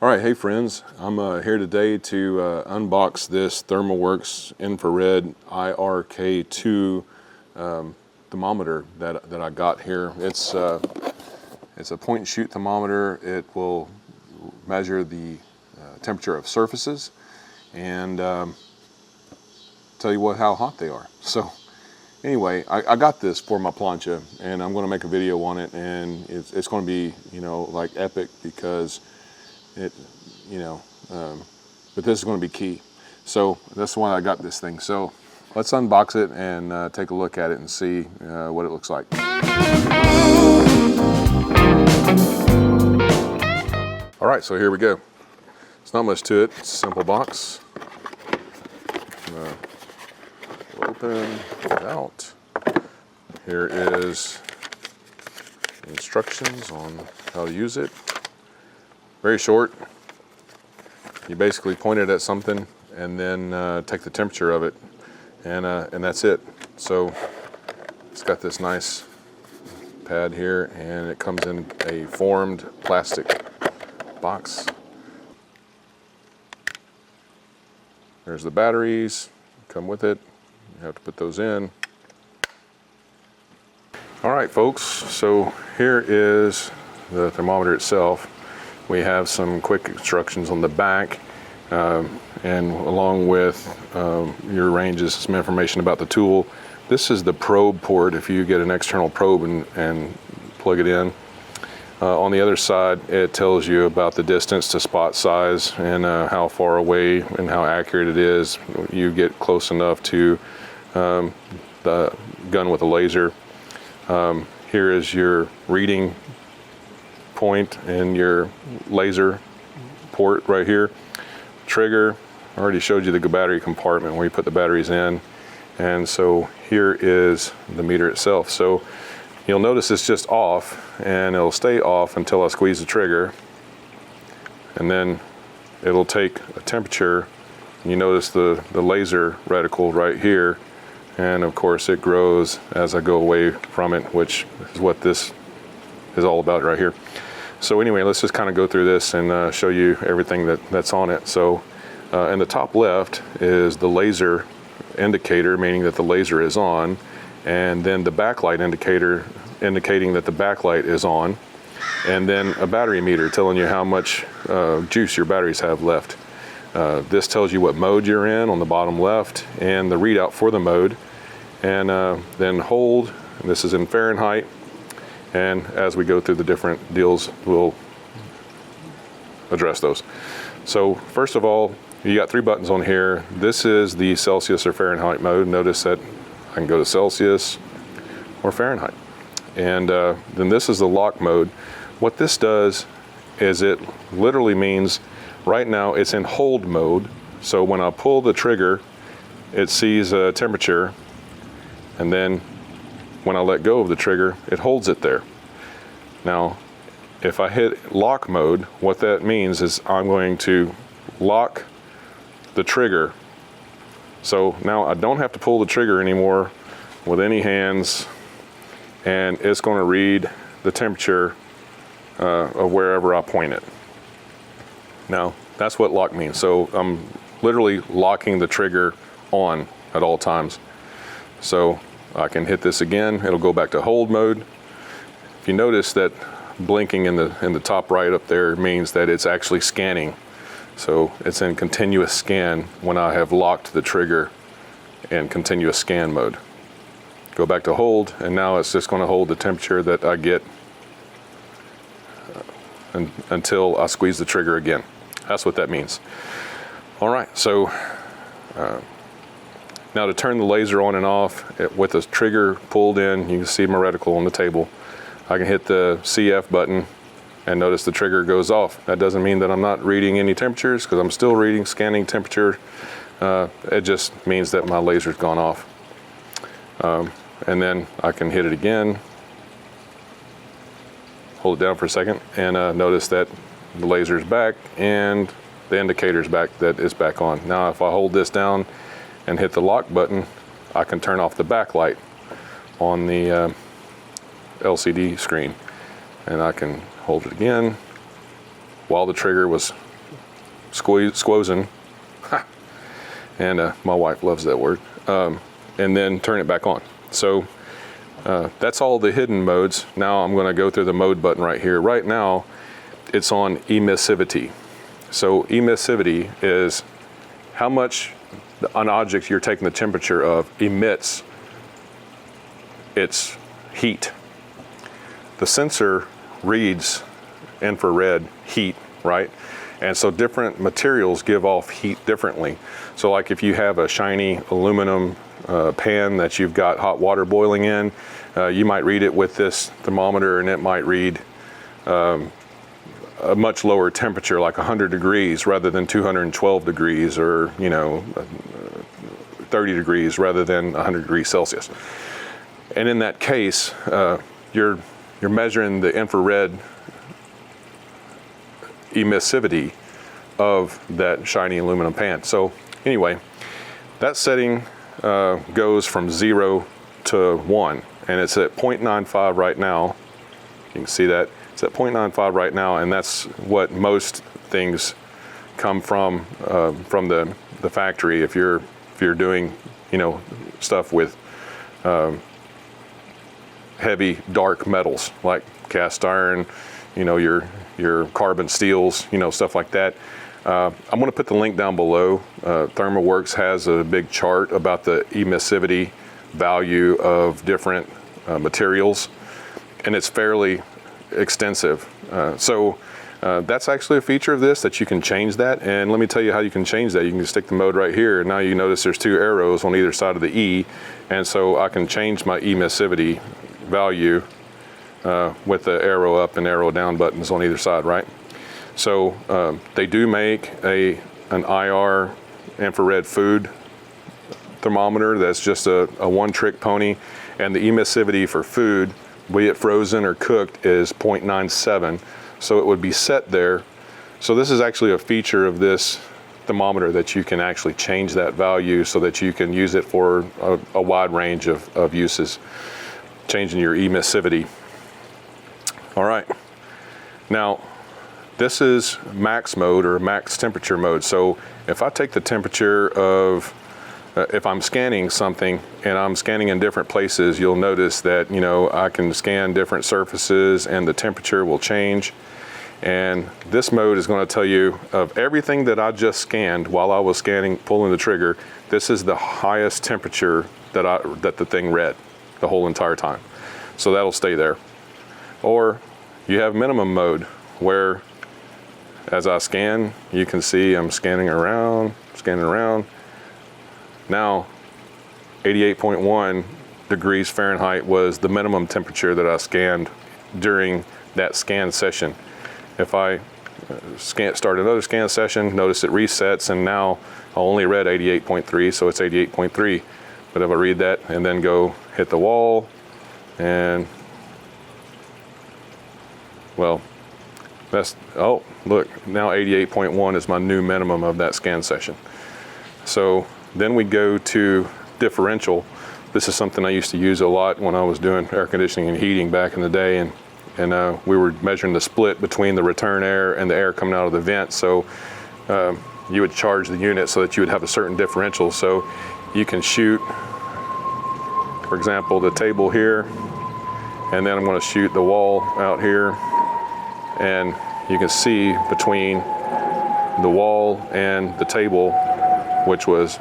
All right, hey friends, I'm here today to unbox this ThermoWorks infrared IRK-2 thermometer that I got here. It's a point and shoot thermometer. It will measure the temperature of surfaces and tell you how hot they are. So anyway, I got this for my plancha, and I'm going to make a video on it, and it's going to be, like epic, because but this is going to be key. So that's why I got this thing. So let's unbox it and take a look at it and see what it looks like. All right, so here we go. It's not much to it. It's a simple box. Open it out. Here is the instructions on how to use it. Very short. You basically point it at something and then take the temperature of it, and that's it. So it's got this nice pad here, and it comes in a formed plastic box. There's the batteries, come with it. You have to put those in. All right, folks, so here is the thermometer itself. We have some quick instructions on the back, and along with your ranges, some information about the tool. This is the probe port if you get an external probe and plug it in. On the other side, it tells you about the distance to spot size and how far away and how accurate it is. You get close enough to the gun with a laser. Here is your reading point and your laser port right here. Trigger, I already showed you the battery compartment where you put the batteries in. And so here is the meter itself. So you'll notice it's just off, and it'll stay off until I squeeze the trigger. And then it'll take a temperature. You notice the laser reticle right here. And of course it grows as I go away from it, which is what this is all about right here. So anyway, let's just kind of go through this and show you everything that's on it. So in the top left is the laser indicator, meaning that the laser is on, and then the backlight indicator indicating that the backlight is on, and then a battery meter telling you how much juice your batteries have left. This tells you what mode you're in on the bottom left, and the readout for the mode, and then hold. This is in Fahrenheit. And as we go through the different deals, we'll address those. So first of all, you got 3 buttons on here. This is the Celsius or Fahrenheit mode. Notice that I can go to Celsius or Fahrenheit. And then this is the lock mode. What this does is it literally means right now it's in hold mode. So when I pull the trigger, it sees a temperature, and then when I let go of the trigger, it holds it there. Now, if I hit lock mode, what that means is I'm going to lock the trigger. So now I don't have to pull the trigger anymore with any hands, and it's going to read the temperature of wherever I point it. Now, that's what lock means. So I'm literally locking the trigger on at all times. So I can hit this again, it'll go back to hold mode. If you notice that blinking in the top right up there means that it's actually scanning. So it's in continuous scan when I have locked the trigger in continuous scan mode. Go back to hold, and now it's just going to hold the temperature that I get until I squeeze the trigger again. That's what that means. All right, so now to turn the laser on and off with the trigger pulled in, you can see my reticle on the table. I can hit the CF button and notice the trigger goes off. That doesn't mean that I'm not reading any temperatures, because I'm still reading, scanning temperature. It just means that my laser's gone off. And then I can hit it again, hold it down for a second, and notice that the laser's back and the indicator's back, that is back on. Now if I hold this down and hit the lock button, I can turn off the backlight on the LCD screen, and I can hold it again while the trigger was squozing, and my wife loves that word, and then turn it back on. So that's all the hidden modes. Now I'm going to go through the mode button right here. Right now it's on emissivity. So emissivity is how much an object you're taking the temperature of emits its heat. The sensor reads infrared heat, right? And so different materials give off heat differently. So like if you have a shiny aluminum pan that you've got hot water boiling in, you might read it with this thermometer and it might read a much lower temperature, like 100 degrees rather than 212 degrees, or 30 degrees rather than 100 degrees Celsius. And in that case, you're measuring the infrared emissivity of that shiny aluminum pan. So anyway, that setting goes from 0 to 1, and it's at 0.95 right now. You can see that it's at 0.95 right now, and that's what most things come from the factory. If you're doing stuff with heavy dark metals like cast iron, your carbon steels, stuff like that. I'm going to put the link down below. ThermoWorks has a big chart about the emissivity value of different materials, and it's fairly extensive. So that's actually a feature of this, that you can change that. And let me tell you how you can change that. You can just stick the mode right here, and now you notice there's 2 arrows on either side of the E, and so I can change my emissivity value with the arrow up and arrow down buttons on either side, right? So they do make an IR infrared food thermometer that's just a one-trick pony, and the emissivity for food, be it frozen or cooked, is 0.97, so it would be set there. So this is actually a feature of this thermometer, that you can actually change that value so that you can use it for a wide range of uses, changing your emissivity. All right, now this is max mode, or max temperature mode. So if I take the temperature of, if I'm scanning something and I'm scanning in different places, you'll notice that I can scan different surfaces and the temperature will change. And this mode is going to tell you, of everything that I just scanned while I was scanning, pulling the trigger, this is the highest temperature that the thing read the whole entire time. So that'll stay there. Or you have minimum mode, where as I scan, you can see I'm scanning around. Now, 88.1 degrees Fahrenheit was the minimum temperature that I scanned during that scan session. If I start another scan session, notice it resets, and now I only read 88.3, so it's 88.3. But if I read that and then go hit the wall, and well, look, now 88.1 is my new minimum of that scan session. So then we go to differential. This is something I used to use a lot when I was doing air conditioning and heating back in the day, and we were measuring the split between the return air and the air coming out of the vent. So you would charge the unit so that you would have a certain differential. So you can shoot, for example, the table here, and then I'm going to shoot the wall out here, and you can see between the wall and the table, which was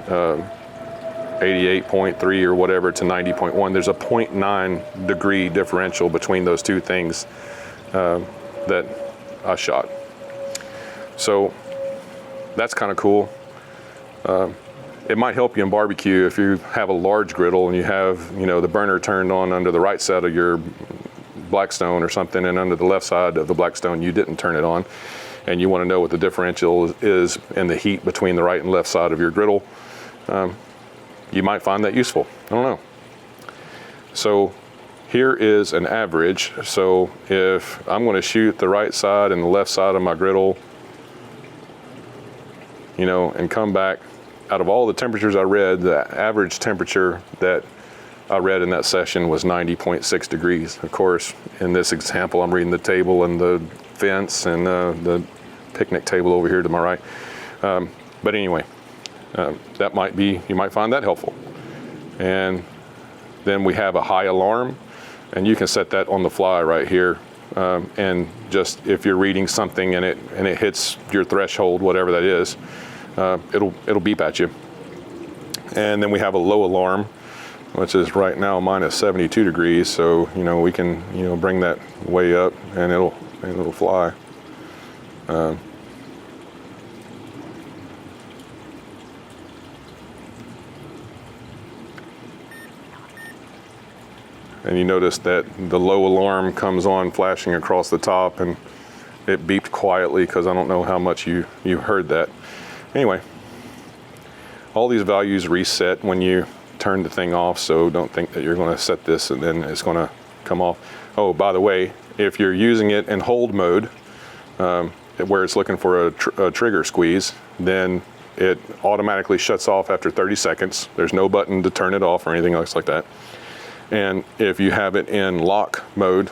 88.3 or whatever to 90.1, there's a 0.9 degree differential between those two things that I shot. So that's kind of cool. It might help you in barbecue if you have a large griddle and you have the burner turned on under the right side of your Blackstone or something, and under the left side of the Blackstone you didn't turn it on, and you want to know what the differential is in the heat between the right and left side of your griddle. You might find that useful. I don't know. So here is an average. So if I'm going to shoot the right side and the left side of my griddle, and come back, out of all the temperatures I read, the average temperature that I read in that session was 90.6 degrees. Of course, in this example, I'm reading the table and the fence and the picnic table over here to my right. But anyway, that might be, you might find that helpful. And then we have a high alarm, and you can set that on the fly right here. And just if you're reading something and it hits your threshold, whatever that is, it'll beep at you. And then we have a low alarm, which is right now minus 72 degrees. So, you know, we can, you know, bring that way up and it'll fly. And you notice that the low alarm comes on flashing across the top, and it beeped quietly because I don't know how much you heard that. Anyway, all these values reset when you turn the thing off, so don't think that you're going to set this and then it's going to come off. Oh, by the way, if you're using it in hold mode, where it's looking for a trigger squeeze, then it automatically shuts off after 30 seconds. There's no button to turn it off or anything else like that. And if you have it in lock mode,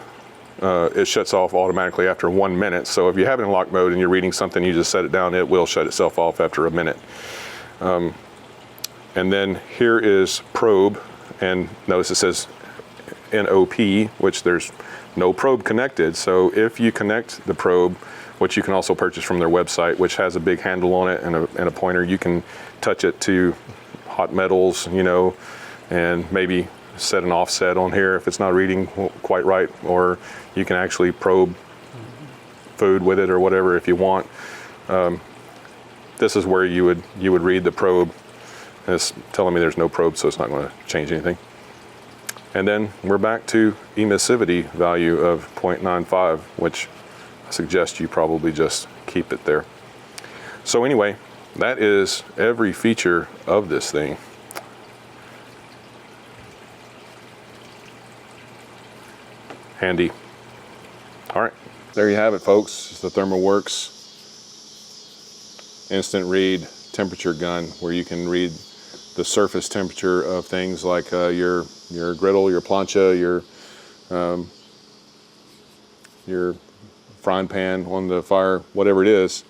it shuts off automatically after 1 minute. So if you have it in lock mode and you're reading something, you just set it down, it will shut itself off after a minute. And then here is probe, and notice it says NOP, which there's no probe connected. So if you connect the probe, which you can also purchase from their website, which has a big handle on it and a pointer, you can touch it to hot metals, you know, and maybe set an offset on here if it's not reading quite right, or you can actually probe food with it or whatever if you want. This is where you would read the probe. It's telling me there's no probe, so it's not going to change anything. And then we're back to emissivity value of 0.95, which I suggest you probably just keep it there. So anyway, that is every feature of this thing. Handy. All right, there you have it, folks. It's the ThermoWorks instant read temperature gun, where you can read the surface temperature of things like your griddle, your plancha, your frying pan on the fire, whatever it is.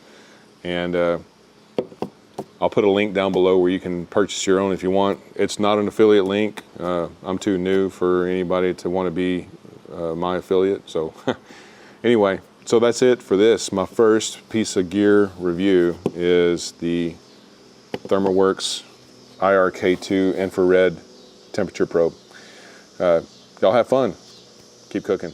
And I'll put a link down below where you can purchase your own if you want. It's not an affiliate link. I'm too new for anybody to want to be my affiliate. So anyway, so that's it for this. My first piece of gear review is the ThermoWorks IRK-2 infrared temperature probe. Y'all have fun. Keep cooking.